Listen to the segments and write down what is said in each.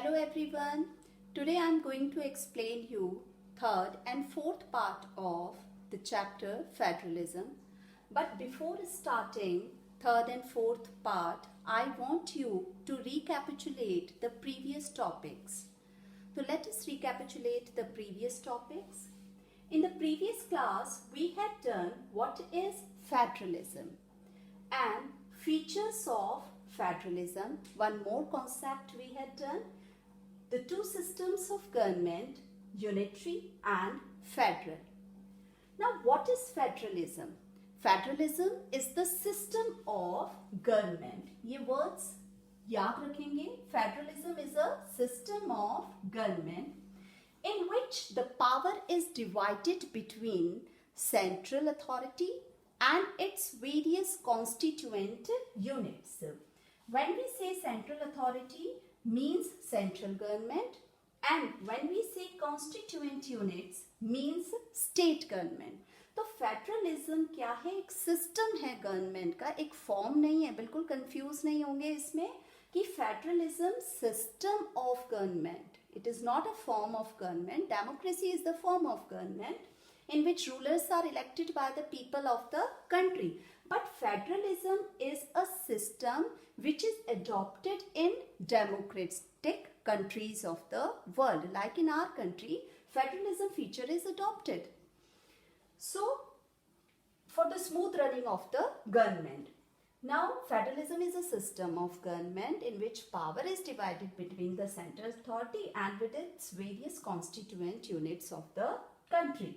Hello everyone. Today I am going to explain you third and fourth part of the chapter Federalism. But before starting third and fourth part, I want you to recapitulate the previous topics. So let us recapitulate the previous topics. In the previous class, we had done what is federalism and features of federalism. One more concept we had done, the two systems of government, unitary and federal. Now what is federalism? Federalism is the system of government. ये words याद रखेंगे. Federalism is a system of government in which the power is divided between central authority and its various constituent units. When we say central authority means central government, and when we say constituent units means state government. तो federalism क्या है? एक system है government का, एक form नहीं है. बिल्कुल कंफ्यूज नहीं होंगे इसमें कि federalism system of government. It is not a form of government. Democracy is the form of government in which rulers are elected by the people of the country. But federalism is a system which is adopted in democratic countries of the world. Like in our country, federalism feature is adopted. So, for the smooth running of the government. Now, federalism is a system of government in which power is divided between the central authority and with its various constituent units of the country.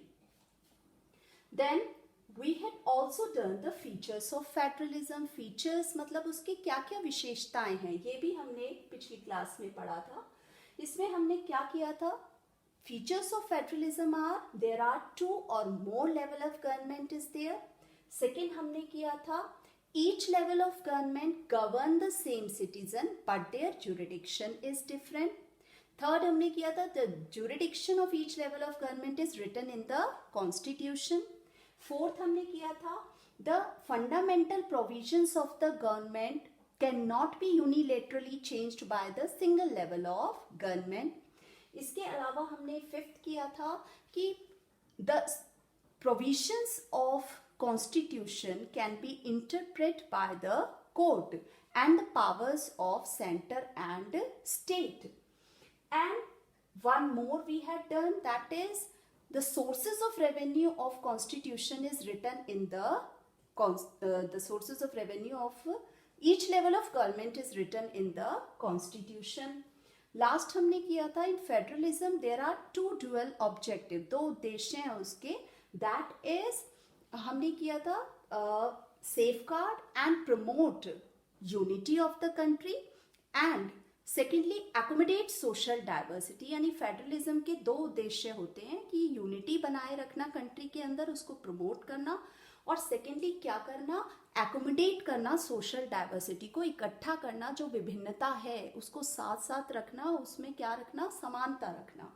Then, we had also done the features of federalism. Features मतलब उसकी क्या क्या विशेषताएं हैं, ये भी हमने पिछली क्लास में पढ़ा था. इसमें हमने क्या किया था? Features of federalism are there are two or more level of government is there. Second हमने किया था each level of government govern the same citizen but their jurisdiction is different. Third हमने किया था the jurisdiction of each level of government is written in the constitution. Fourth हमने किया था the fundamental provisions of the government cannot be unilaterally changed by the single level of government. इसके अलावा हमने fifth किया था कि the provisions of constitution can be interpreted by the court and the powers of center and state. And one more we had done, that is the sources of revenue of constitution is written in the sources of revenue of each level of government is written in the constitution. Last हमने किया था in federalism there are two dual objective, दो उद्देश्य हैं उसके. That is हमने किया था safeguard and promote unity of the country and secondly accommodate social diversity. यानी फेडरलिज्म के दो उद्देश्य होते हैं कि यूनिटी बनाए रखना कंट्री के अंदर, उसको प्रमोट करना, और सेकेंडली क्या करना, एकोमोडेट करना सोशल डाइवर्सिटी को, इकट्ठा करना, जो विभिन्नता है उसको साथ साथ रखना, उसमें क्या रखना, समानता रखना.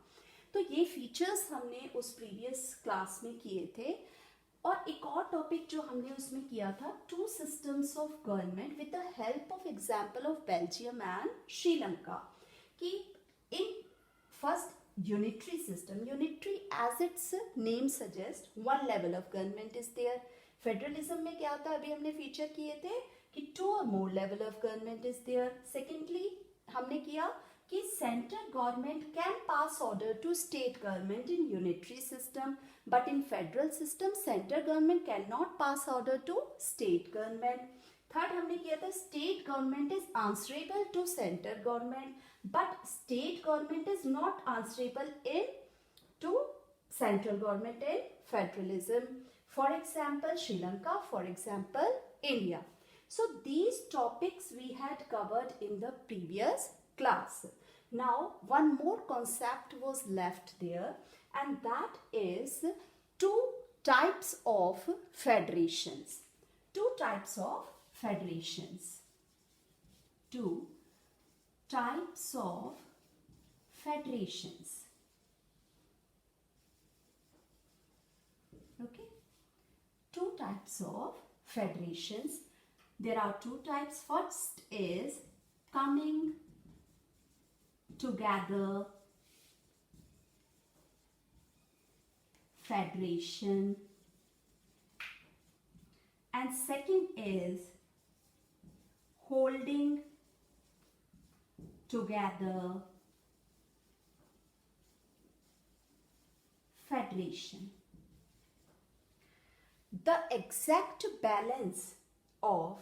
तो ये फीचर्स हमने उस प्रीवियस क्लास में किए थे. और एक और टॉपिक जो हमने उसमें किया था, two systems of government with the help of example of Belgium and Sri. कि in first unitary system, unitary as its name suggests, one level of government is there. Federalism में क्या होता है, अभी हमने फीचर किए थे कि टू और more level of government is there. Secondly हमने किया कि central government can pass order to state government in unitary system, but in federal system central government can not pass order to state government. Third हमने किया था state government is answerable to central government but state government is not answerable to central government in federalism. For example, Sri Lanka, for example, India. So these topics we had covered in the previous class. Now one more concept was left there, and that is two types of federations. Two types of federations. Two types of federations. Okay, two types of federations. There are two types. First is coming together federation, and second is holding together federation. The exact balance of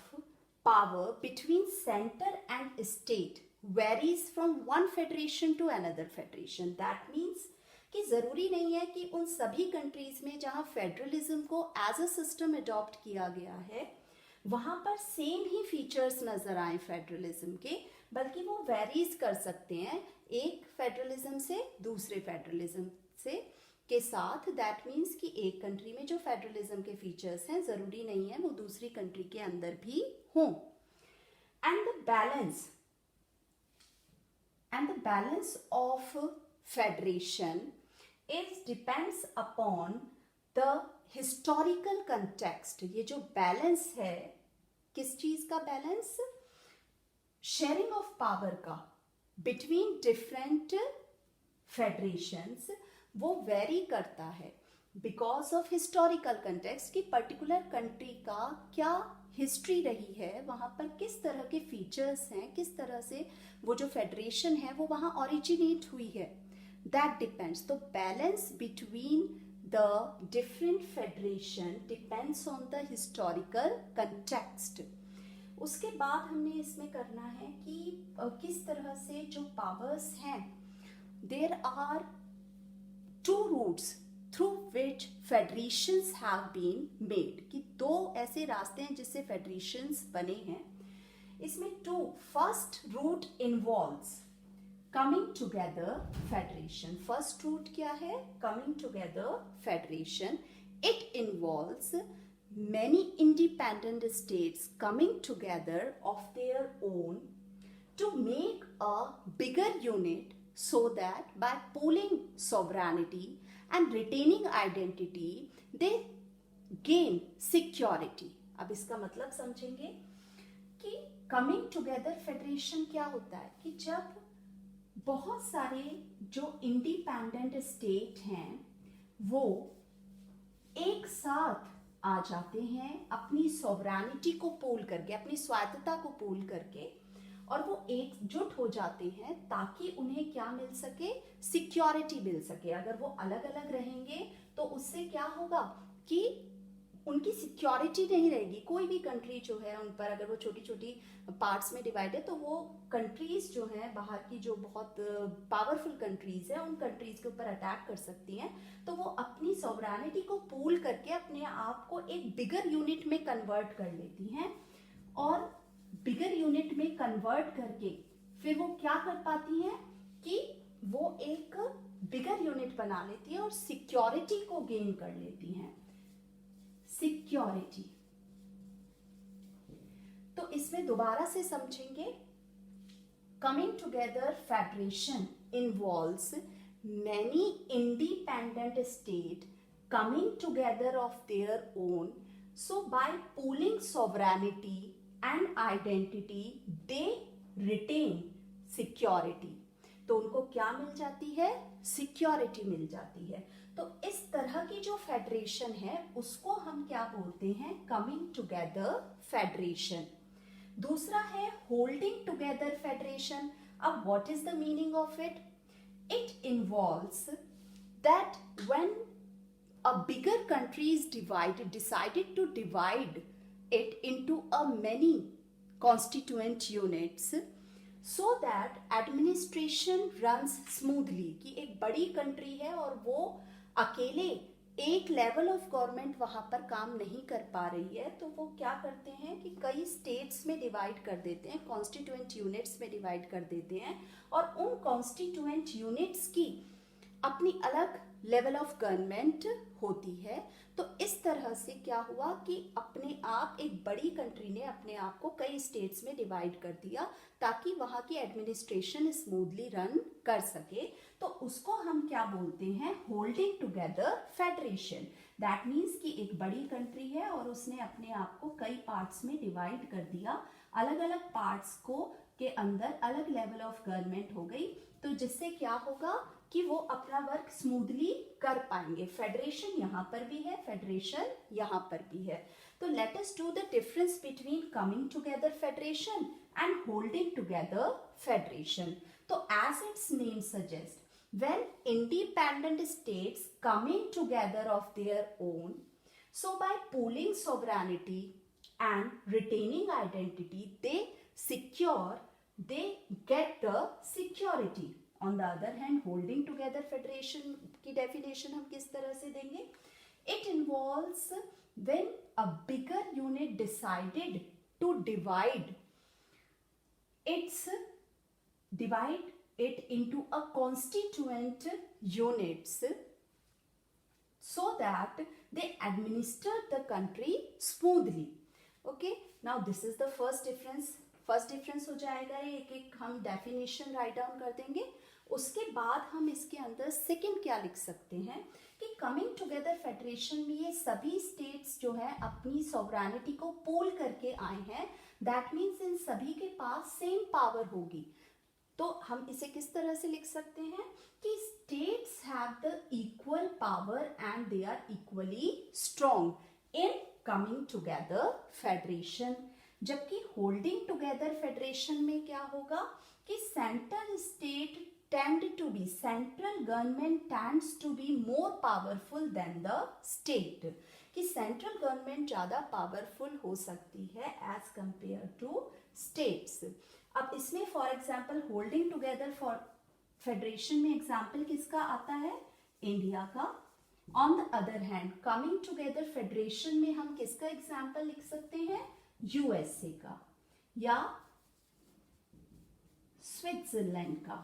power between center and state varies from one federation to another federation. That means कि ज़रूरी नहीं है कि उन सभी countries में जहाँ federalism को एज अ सिस्टम अडॉप्ट किया गया है वहाँ पर सेम ही फीचर्स नज़र आए फेडरलिज्म के, बल्कि वो वेरीज कर सकते हैं एक फेडरलिज्म से दूसरे फेडरलिज्म से के साथ. दैट मीन्स कि एक कंट्री में जो फेडरलिज्म के फीचर्स हैं ज़रूरी नहीं है वो दूसरी कंट्री के अंदर भी हों. And the balance of federation depends upon the historical context. ये जो बैलेंस है, किस चीज का बैलेंस? शेयरिंग ऑफ पावर का बिटवीन डिफरेंट फेडरेशंस वो वेरी करता है बिकॉज ऑफ हिस्टोरिकल कंटेक्स्ट कि पर्टिकुलर कंट्री का क्या हिस्ट्री रही है, वहाँ पर किस तरह के फीचर्स हैं, किस तरह से वो जो फेडरेशन है वो वहाँ ओरिजिनेट हुई है. That depends. The balance between the different federation depends on the historical context. उसके बाद हमने इसमें करना है कि किस तरह से जो powers हैं, there are two routes through which federations have been made. कि दो ऐसे रास्ते हैं जिससे federations बने हैं. इसमें first route involves coming together federation. First route क्या है? Coming together federation. It involves many independent states coming together of their own to make a bigger unit so that by pooling sovereignty and retaining identity they gain security. अब इसका मतलब समझेंगे कि coming together federation क्या होता है कि जब बहुत सारे जो इंडिपेंडेंट स्टेट हैं वो एक साथ आ जाते हैं अपनी सॉवरेनिटी को पोल करके, अपनी स्वायत्तता को पोल करके, और वो एकजुट हो जाते हैं ताकि उन्हें क्या मिल सके? सिक्योरिटी मिल सके. अगर वो अलग अलग रहेंगे तो उससे क्या होगा कि उनकी सिक्योरिटी नहीं रहेगी. कोई भी कंट्री जो है उन पर अगर वो छोटी छोटी पार्ट्स में डिवाइड है तो वो कंट्रीज जो हैं बाहर की जो बहुत पावरफुल कंट्रीज हैं उन कंट्रीज के ऊपर अटैक कर सकती हैं. तो वो अपनी सॉवरेनिटी को पूल करके अपने आप को एक बिगर यूनिट में कन्वर्ट कर लेती हैं, और बिगर यूनिट में कन्वर्ट करके फिर वो क्या कर पाती हैं कि वो एक बिगर यूनिट बना लेती है और सिक्योरिटी को गेन कर लेती हैं. सिक्योरिटी तो इसमें दोबारा से समझेंगे. Coming together federation involves many independent state coming together of their own, so by pooling sovereignty and identity they retain security. तो उनको क्या मिल जाती है? सिक्योरिटी मिल जाती है. तो इस तरह की जो फेडरेशन है उसको हम क्या बोलते हैं? Coming together federation. दूसरा है होल्डिंग टुगेदर फेडरेशन. अब what is the meaning of it? It involves that when a bigger country is decided to divide it into a many constituent units so that administration runs smoothly. कि एक बड़ी country है और वो अकेले एक level of government वहां पर काम नहीं कर पा रही है, तो वो क्या करते हैं कि कई स्टेट्स में डिवाइड कर देते हैं, कॉन्स्टिट्यूएंट यूनिट्स में डिवाइड कर देते हैं, और उन कॉन्स्टिट्यूएंट यूनिट्स की अपनी अलग लेवल ऑफ गवर्नमेंट होती है. तो इस तरह से क्या हुआ कि अपने आप एक बड़ी कंट्री ने अपने आप को कई स्टेट्स में डिवाइड कर दिया ताकि वहाँ की एडमिनिस्ट्रेशन स्मूथली रन कर सके. तो उसको हम क्या बोलते हैं? Holding together federation. That means कि एक बड़ी कंट्री है और उसने अपने आप को कई पार्ट्स में डिवाइड कर दिया, अलग अलग पार्ट्स को के अंदर अलग लेवल ऑफ गवर्नमेंट हो गई. तो जिससे क्या होगा कि वो अपना वर्क स्मूथली कर पाएंगे। फेडरेशन यहाँ पर भी है, फेडरेशन यहाँ पर भी है। तो let us do the difference between coming together federation and holding together federation. तो as its name suggest, when independent states coming together of their own, so by pooling sovereignty and retaining identity, they get the security. On the other hand, holding together federation की definition हम किस तरह से देंगे? It involves when a bigger unit decided to divide it into a constituent units so that they administer the country smoothly. Okay, now this is the first difference. First difference हो जाएगा, एक एक हम डेफिनेशन राइट डाउन कर देंगे। उसके बाद हम इसके अंदर सेकंड क्या लिख सकते हैं कि कमिंग टुगेदर फेडरेशन में ये सभी स्टेट्स जो है अपनी सॉवरेनिटी को पूल करके आए हैं। दैट मीन्स इन सभी के पास सेम पावर होगी। तो हम इसे किस तरह से लिख सकते हैं कि states have the equal power and they are equally strong in coming together federation. जबकि होल्डिंग टुगेदर फेडरेशन में क्या होगा कि central government tends to be more powerful than the state, कि सेंट्रल गवर्नमेंट ज्यादा पावरफुल हो सकती है एज कंपेयर टू स्टेट्स। अब इसमें for example holding together for federation में एग्जाम्पल किसका आता है? इंडिया का। On the other hand coming together federation में हम किसका एग्जाम्पल लिख सकते हैं? यूएसए का या स्विट्जरलैंड का।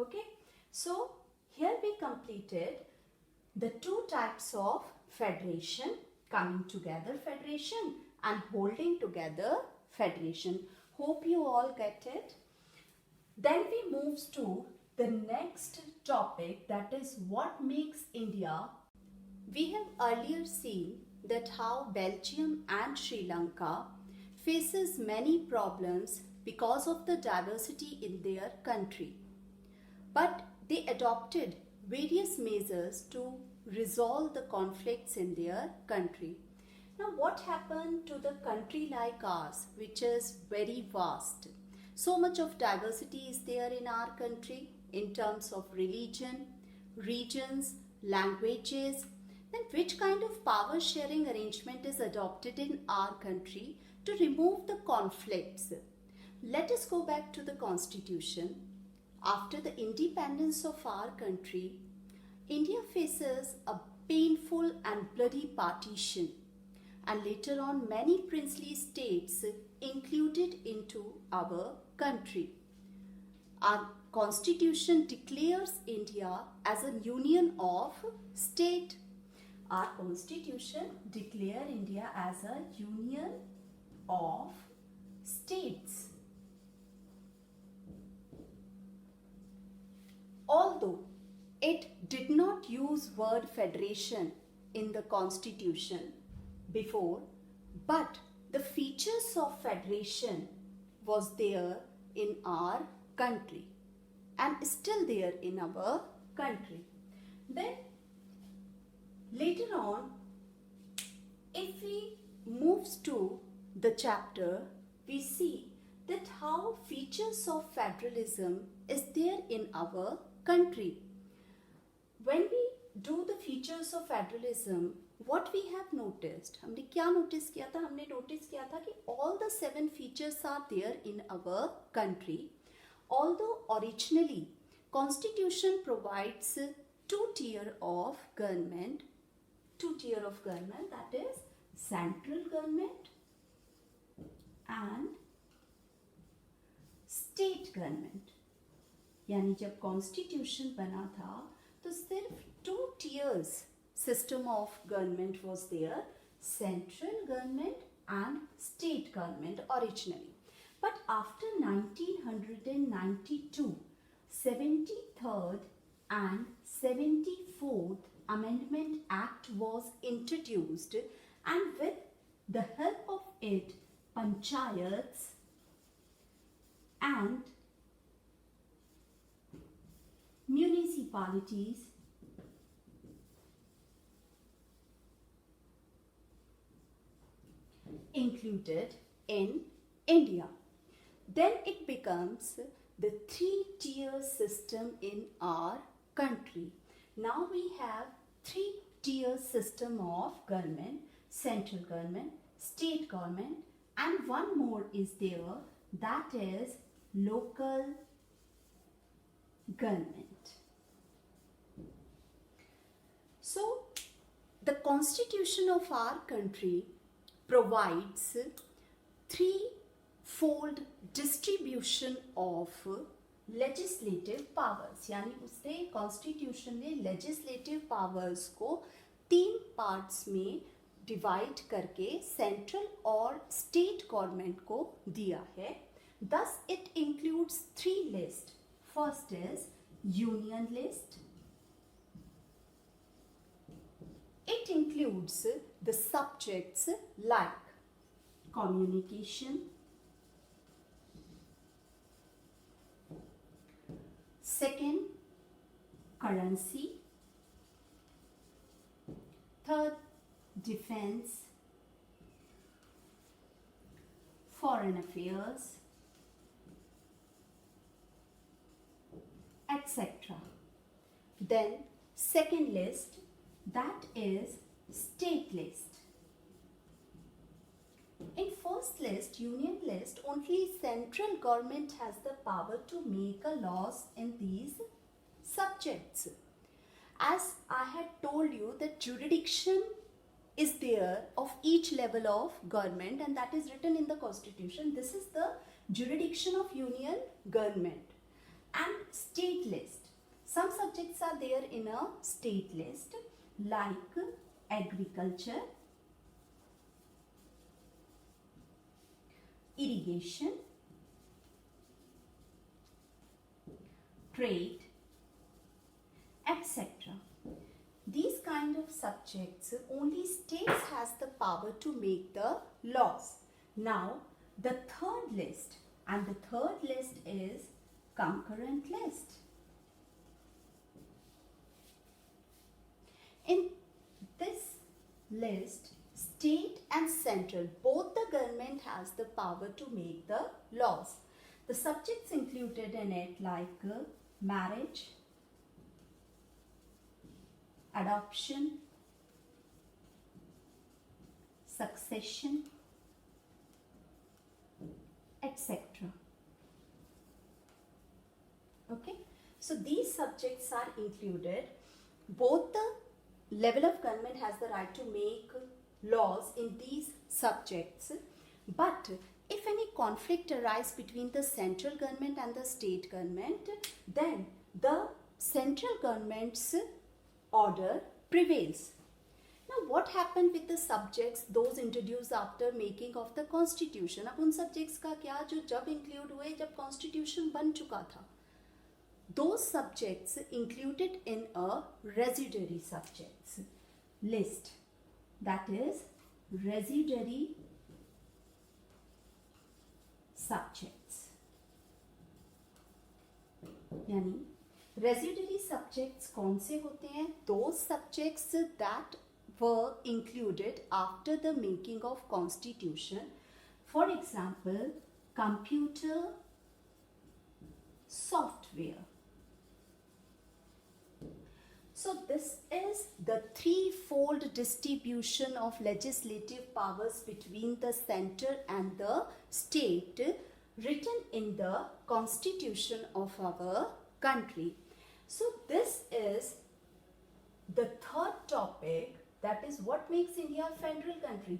Okay, so here we completed the two types of federation, coming together federation and holding together federation. Hope you all get it. Then we move to the next topic, that is what makes India. We have earlier seen that how Belgium and Sri Lanka faces many problems because of the diversity in their country, but they adopted various measures to resolve the conflicts in their country. Now what happened to the country like ours, which is very vast? So much of diversity is there in our country in terms of religion, regions, languages. Then which kind of power sharing arrangement is adopted in our country to remove the conflicts? Let us go back to the Constitution. After the independence of our country, India faces a painful and bloody partition, and later on many princely states included into our country. Our Constitution declares India as a union of states. Our Constitution declares India as a union of states. Although it did not use word federation in the Constitution before, but the features of federation was there in our country and still there in our country. Then later on, if we move to the chapter, we see that how features of federalism is there in our country. When we do the features of federalism, what we have noticed, हमने क्या notice किया था? हमने notice किया था कि all the 7 features are there in our country. Although originally Constitution provides two tier of government, that is central government and state government. यानी जब Constitution बना था तो सिर्फ 2 tiers system of government was there, central government and state government originally. But after 1992, 73rd and 74th Amendment Act was introduced, and with the help of it, panchayats and municipalities included in India. Then it becomes the three-tier system in our country. Now we have three-tier system of government: central government, state government, and one more is there, that is local government. So the constitution of our country provides threefold distribution of legislative powers, यानी उसने constitution ने legislative powers को 3 parts में divide करके central और state government को दिया है. Thus it includes 3 lists. First is union list. It includes the subjects like communication, second, currency, third, defense, foreign affairs, etc. Then second list, that is state list. In first list, union list, only central government has the power to make a laws in these subjects. As I had told you, that jurisdiction is there of each level of government, and that is written in the constitution. This is the jurisdiction of union government. And state list, some subjects are there in a state list like agriculture, irrigation, trade, etc. These kind of subjects only states has the power to make the laws. Now the third list, and the third list is concurrent list. In this list, state and central, both the government has the power to make the laws. The subjects included in it like marriage, adoption, succession, etc. Okay, so these subjects are included. Both the level of government has the right to make laws in these subjects, but if any conflict arises between the central government and the state government, then the central government's order prevails. Now what happened with the subjects, those introduced after making of the constitution? अब उन subjects का क्या जो जब include हुए जब constitution बन चुका था? Those subjects included in a residuary subjects list, that is residuary subjects. यानी residuary subjects कौन से होते हैं? Those subjects that were included after the making of constitution. For example, computer software. So this is the threefold distribution of legislative powers between the center and the state written in the constitution of our country. So this is the third topic, that is what makes India a federal country.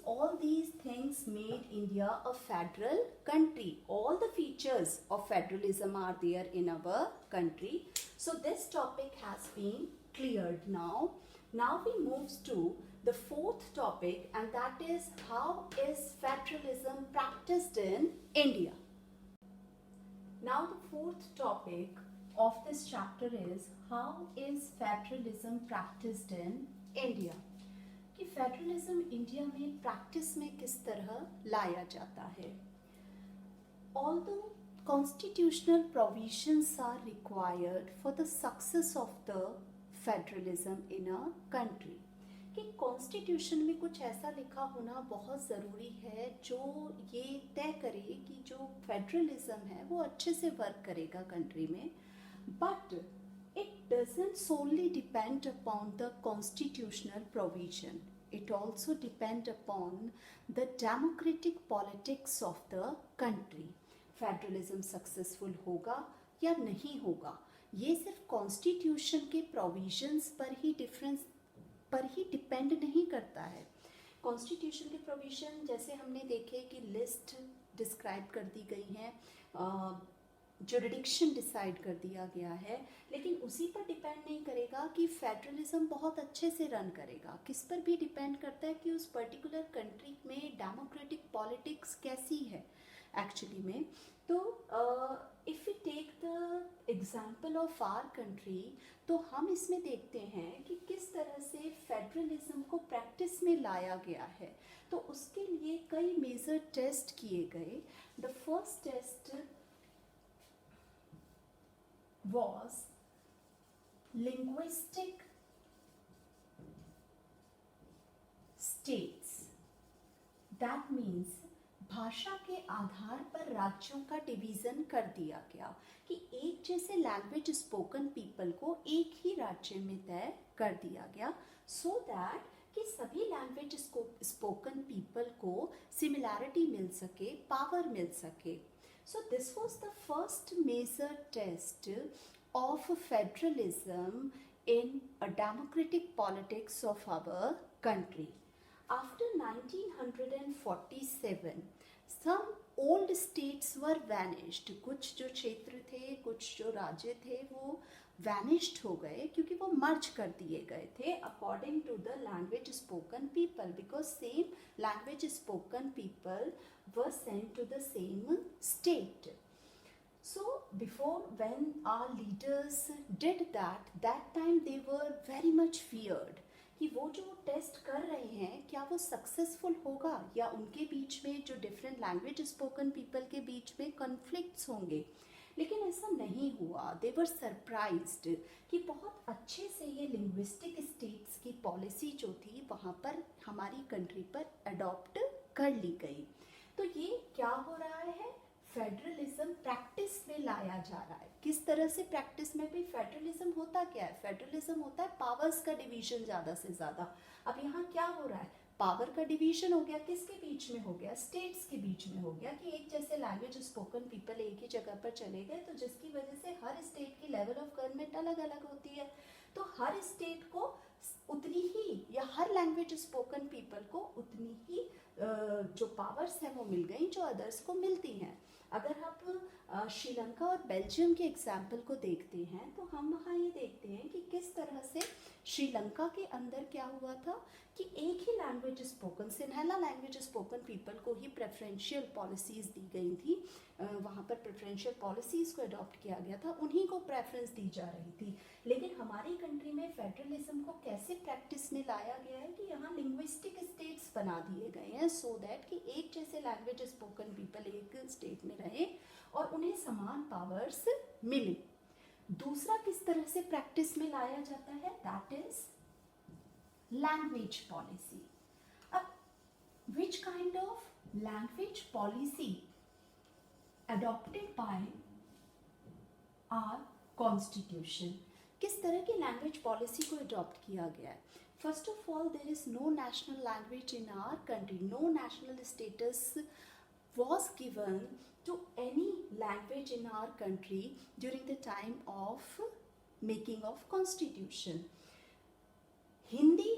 All these things made India a federal country. All the features of federalism are there in our country. So this topic has been cleared now. Now we move to the fourth topic, and that is how is federalism practiced in India. Now the fourth topic of this chapter is how is federalism practiced in India. कि federalism India में practice में किस तरह लाया जाता है. Although constitutional provisions are required for the success of the federalism in a country. कि constitution में कुछ ऐसा लिखा होना बहुत ज़रूरी है जो ये तय करे कि जो फेडरलिज्म है वो अच्छे से वर्क करेगा कंट्री में. But it doesn't solely depend upon the constitutional provision. It also depends upon the democratic politics of the country. Federalism successful होगा या नहीं होगा ये सिर्फ कॉन्स्टिट्यूशन के प्रोविजंस पर ही डिपेंड नहीं करता है. कॉन्स्टिट्यूशन के प्रोविजन जैसे हमने देखे कि लिस्ट डिस्क्राइब कर दी गई है, जुरिडिक्शन डिसाइड कर दिया गया है, लेकिन उसी पर डिपेंड नहीं करेगा कि फेडरलिज्म बहुत अच्छे से रन करेगा. किस पर भी डिपेंड करता है कि उस पर्टिकुलर कंट्री में डेमोक्रेटिक पॉलिटिक्स कैसी है एक्चुअली में. तो if we take the example of our country तो हम इसमें देखते हैं कि किस तरह से फेडरलिज्म को प्रैक्टिस में लाया गया है. तो उसके लिए कई मेजर टेस्ट किए गए. The first test was linguistic states. That means भाषा के आधार पर राज्यों का डिवीज़न कर दिया गया कि एक जैसे लैंग्वेज स्पोकन पीपल को एक ही राज्य में तय कर दिया गया, सो दैट कि सभी लैंग्वेज स्पोकन पीपल को सिमिलैरिटी मिल सके, पावर मिल सके. So this was the first major test of federalism in a democratic politics of our country. After 1947, some old states were vanished. कुछ जो क्षेत्र थे, कुछ जो राज्य थे वो vanished हो गए क्योंकि वो merge कर दिए गए थे according to the language spoken people, because same language spoken people were sent to the same state. So before, when our leaders did that time they were very much feared कि वो जो test कर रहे हैं क्या वो successful होगा या उनके बीच में जो डिफरेंट लैंग्वेज स्पोकन पीपल के बीच में कॉन्फ्लिक्ट्स होंगे. लेकिन ऐसा नहीं हुआ. दे वर सरप्राइज्ड कि बहुत अच्छे से ये लिंग्विस्टिक स्टेट्स की पॉलिसी जो थी वहाँ पर हमारी कंट्री पर अडॉप्ट कर ली गई. तो ये क्या हो रहा है, फेडरलिज्म प्रैक्टिस में लाया जा रहा है. किस तरह से प्रैक्टिस में भी फेडरलिज्म होता क्या है, फेडरलिज्म होता है पावर्स का डिवीजन ज़्यादा से ज़्यादा. अब यहाँ क्या हो रहा है, पावर का डिवीजन हो गया. किसके बीच में हो गया, स्टेट्स के बीच में हो गया कि एक जैसे लैंग्वेज स्पोकन पीपल एक ही जगह पर चले गए, तो जिसकी वजह से हर स्टेट की लेवल ऑफ गवर्नमेंट अलग अलग होती है. तो हर स्टेट को उतनी ही या हर लैंग्वेज स्पोकन पीपल को उतनी ही जो पावर्स हैं वो मिल गई जो अदर्स को मिलती हैं. अगर आप श्रीलंका और बेल्जियम के एग्जाम्पल को देखते हैं तो हम वहाँ ये देखते हैं कि किस तरह से श्रीलंका के अंदर क्या हुआ था कि एक ही language spoken, Sinhala language spoken people को ही प्रेफरेंशियल पॉलिसीज़ दी गई थी. वहाँ पर प्रेफरेंशियल पॉलिसीज़ को अडॉप्ट किया गया था, उन्हीं को प्रेफरेंस दी जा रही थी. लेकिन हमारी कंट्री में फेडरलिज्म को कैसे प्रैक्टिस में लाया गया है कि यहाँ लिंग्विस्टिक स्टेट्स बना दिए गए हैं सो दैट कि एक जैसे लैंग्वेज स्पोकन पीपल एक स्टेट में रहे और उन्हें समान पावर्स मिले. दूसरा किस तरह से प्रैक्टिस में लाया जाता है, दैट इज लैंग्वेज पॉलिसी. अब which kind of language policy adopted by our constitution. किस तरह की लैंग्वेज पॉलिसी को अडॉप्ट किया गया है. First of all, there is no national language in our country. No national status was given to any language in our country during the time of making of constitution. Hindi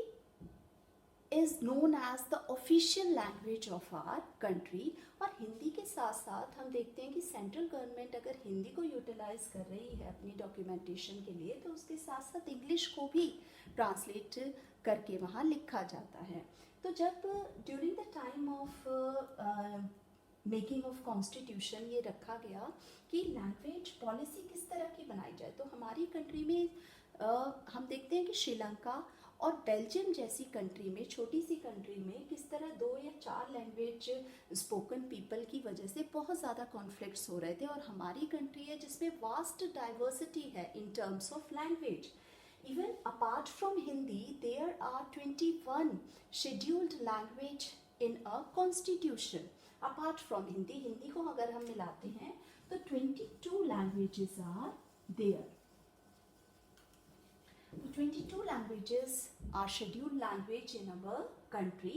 is known as the official language of our country. और हिंदी के साथ साथ हम देखते हैं कि central government अगर हिंदी को यूटिलाइज कर रही है अपनी डॉक्यूमेंटेशन के लिए तो उसके साथ साथ इंग्लिश को भी ट्रांसलेट करके वहाँ लिखा जाता है. तो जब during the time of making of constitution ये रखा गया कि लैंग्वेज पॉलिसी किस तरह की बनाई जाए, तो हमारी कंट्री में हम देखते हैं कि श्रीलंका और बेल्जियम जैसी कंट्री में, छोटी सी कंट्री में, किस तरह 2 या 4 लैंग्वेज स्पोकन पीपल की वजह से बहुत ज़्यादा कॉन्फ्लिक्ट्स हो रहे थे। और हमारी कंट्री है जिसमें वास्ट डाइवर्सिटी है in terms of language. Even apart from Hindi there are 21 scheduled language in a constitution. Apart from Hindi, Hindi को अगर हम मिलाते हैं तो 22 languages are there. 22 languages are scheduled language in our country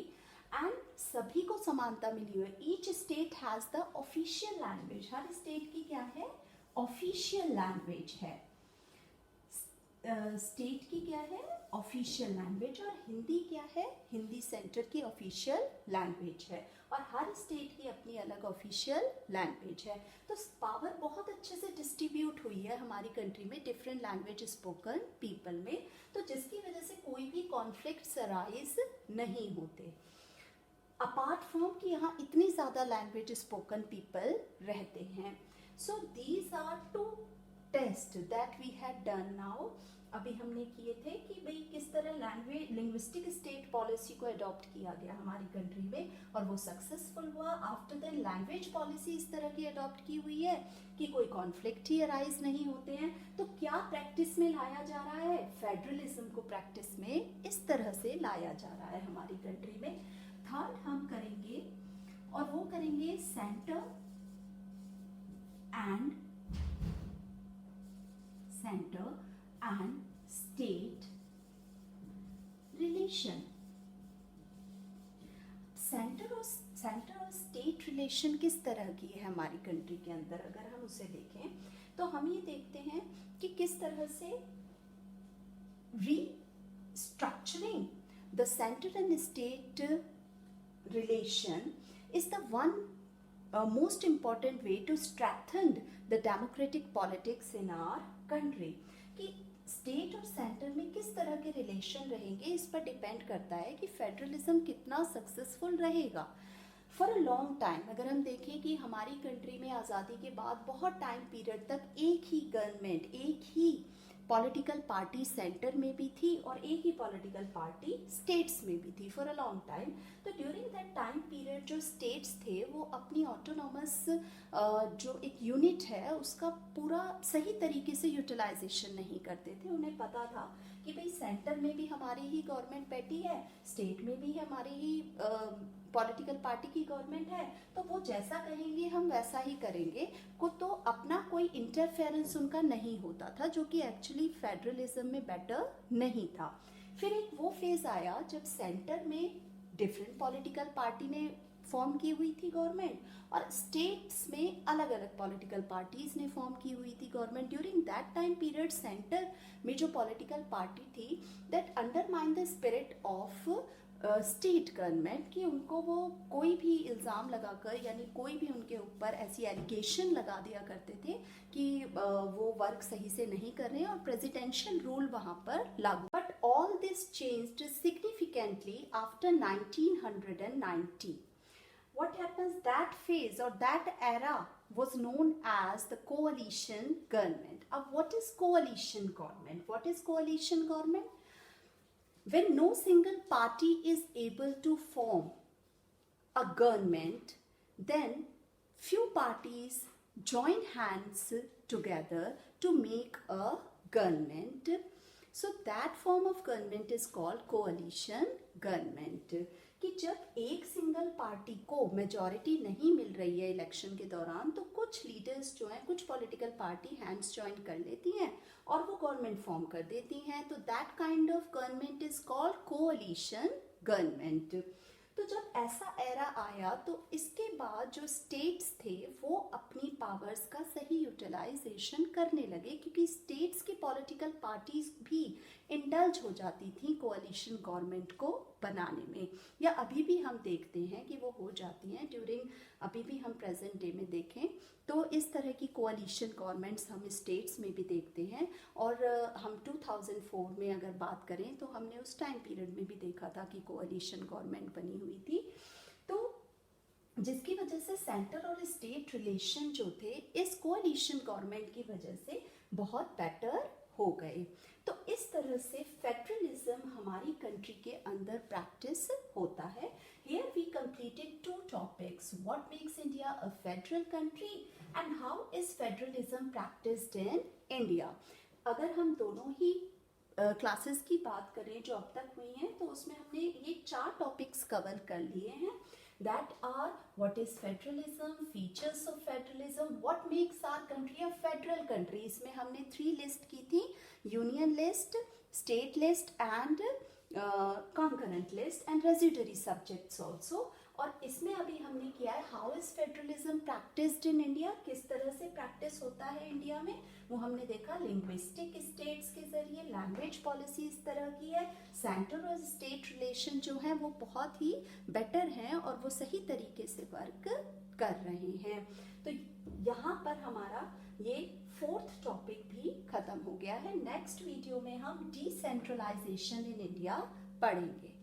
and सभी को समानता मिली है। Each state has the official language। Her state की क्या है? ऑफिशियल लैंग्वेज है। स्टेट की क्या है? Official language. और हिंदी क्या है? हिंदी सेंटर की ऑफिशियल लैंग्वेज है। और हर स्टेट की अपनी अलग ऑफिशियल लैंग्वेज है। तो पावर बहुत अच्छे से डिस्ट्रीब्यूट हुई है हमारी कंट्री में डिफरेंट लैंग्वेज स्पोकन पीपल में, तो जिसकी वजह से कोई भी कॉन्फ्लिक्ट्स अराइज नहीं होते। अपार्ट फ्रॉम कि यहाँ इतनी ज़्यादा लैंग्वेज स्पोकन पीपल रहते हैं। So these are 2 test that we had done now. अभी हमने किए थे कि भाई किस तरह लैंग्वेज लिंग्विस्टिक स्टेट पॉलिसी को अडॉप्ट किया गया हमारी कंट्री में और वो सक्सेसफुल हुआ। आफ्टर दैट लैंग्वेज पॉलिसी इस तरह की अडॉप्ट की हुई है कि कोई कॉन्फ्लिक्ट ही अराइज नहीं होते हैं। तो क्या प्रैक्टिस में लाया जा रहा है? फेडरलिज्म को प्रैक्टिस में इस तरह से लाया जा रहा है हमारी कंट्री में। थर्ड हम करेंगे और वो करेंगे centre and state relation. Centre और स्टेट रिलेशन किस तरह की है हमारी कंट्री के अंदर? अगर हम उसे देखें तो हम ये देखते हैं कि किस तरह से restructuring the center and state relation is the one most important way to strengthen the democratic politics in our country। कि स्टेट और सेंटर में किस तरह के रिलेशन रहेंगे इस पर डिपेंड करता है कि फेडरलिज्म कितना सक्सेसफुल रहेगा फॉर अ लॉन्ग टाइम। अगर हम देखें कि हमारी कंट्री में आज़ादी के बाद बहुत टाइम पीरियड तक एक ही गवर्नमेंट, एक ही पॉलिटिकल पार्टी सेंटर में भी थी और एक ही पॉलिटिकल पार्टी स्टेट्स में भी थी फॉर अ लॉन्ग टाइम। तो ड्यूरिंग दैट टाइम पीरियड जो स्टेट्स थे वो अपनी ऑटोनॉमस जो एक यूनिट है उसका पूरा सही तरीके से यूटिलाइजेशन नहीं करते थे। उन्हें पता था कि भाई सेंटर में भी हमारी ही गवर्नमेंट बैठी है, स्टेट में भी हमारी ही पॉलिटिकल पार्टी की गवर्नमेंट है, तो वो जैसा कहेंगे हम वैसा ही करेंगे को। तो अपना कोई इंटरफेरेंस उनका नहीं होता था, जो कि एक्चुअली फेडरलिज्म में बेटर नहीं था। फिर एक वो फेज आया जब सेंटर में डिफरेंट पॉलिटिकल पार्टी ने फॉर्म की हुई थी गवर्नमेंट और स्टेट्स में अलग अलग पॉलिटिकल पार्टीज ने फॉर्म की हुई थी government. During that time period centre में जो पॉलिटिकल पार्टी थी that undermine the spirit of state government कि उनको वो कोई भी इल्ज़ाम लगाकर यानी कोई भी उनके ऊपर ऐसी एलिगेशन लगा दिया करते थे कि वो वर्क सही से नहीं कर रहे हैं और प्रेसिडेंशियल रूल वहाँ पर लागू। But all this changed significantly after 1990। What happens? That phase or that era was known as the coalition government. What is coalition government? What is coalition government? When no single party is able to form a government, then few parties join hands together to make a government. So that form of government is called coalition government। कि जब एक single party को majority नहीं मिल रही है election के दौरान तो कुछ लीडर्स जो हैं, कुछ पॉलिटिकल पार्टी हैंड्स ज्वाइन कर लेती हैं और वो गवर्नमेंट फॉर्म कर देती हैं। तो that kind of government is called coalition government. तो जब ऐसा एरा आया तो इसके बाद जो स्टेट्स थे वो अपनी पावर्स का सही यूटिलाइजेशन करने लगे, क्योंकि स्टेट्स की पॉलिटिकल पार्टीज भी इंडल्ज हो जाती थी कोअलिशन गवर्नमेंट को बनाने में, या अभी भी हम देखते हैं कि वो हो जाती हैं। ड्यूरिंग अभी भी हम प्रेजेंट डे में देखें तो इस तरह की कोअलिशन गवर्नमेंट्स हम स्टेट्स में भी देखते हैं। और हम 2004 में अगर बात करें तो हमने उस टाइम पीरियड में भी देखा था कि कोअलिशन गवर्नमेंट बनी हुई थी। तो जिसकी वजह से सेंटर और स्टेट रिलेशन जो थे इस कोअलिशन गवर्नमेंट की वजह से बहुत बेटर हो गए। तो इस तरह से फेडरलिज्म हमारी कंट्री के अंदर प्रैक्टिस होता है। Here we completed two topics: what makes India a federal country and how is federalism practiced in India। अगर हम दोनों ही क्लासेस की बात करें जो अब तक हुई हैं, तो उसमें हमने ये 4 टॉपिक्स कवर कर लिए हैं। That are what is federalism, features of federalism, what makes our country a federal country। इसमें हमने 3 लिस्ट की थी: union list, state list and concurrent list and residuary subjects also। और इसमें अभी हमने किया है how is federalism practised in India, किस तरह से प्रैक्टिस होता है इंडिया में, वो हमने देखा लिंग्विस्टिक स्टेट्स के जरिए। लैंग्वेज पॉलिसी इस तरह की है, सेंटर और स्टेट रिलेशन जो है वो बहुत ही बेटर हैं और वो सही तरीके से वर्क कर रहे हैं। तो यहाँ पर हमारा ये 4th टॉपिक भी खत्म हो गया है। नेक्स्ट वीडियो में हम डिसेंट्रलाइजेशन इन इंडिया पढ़ेंगे।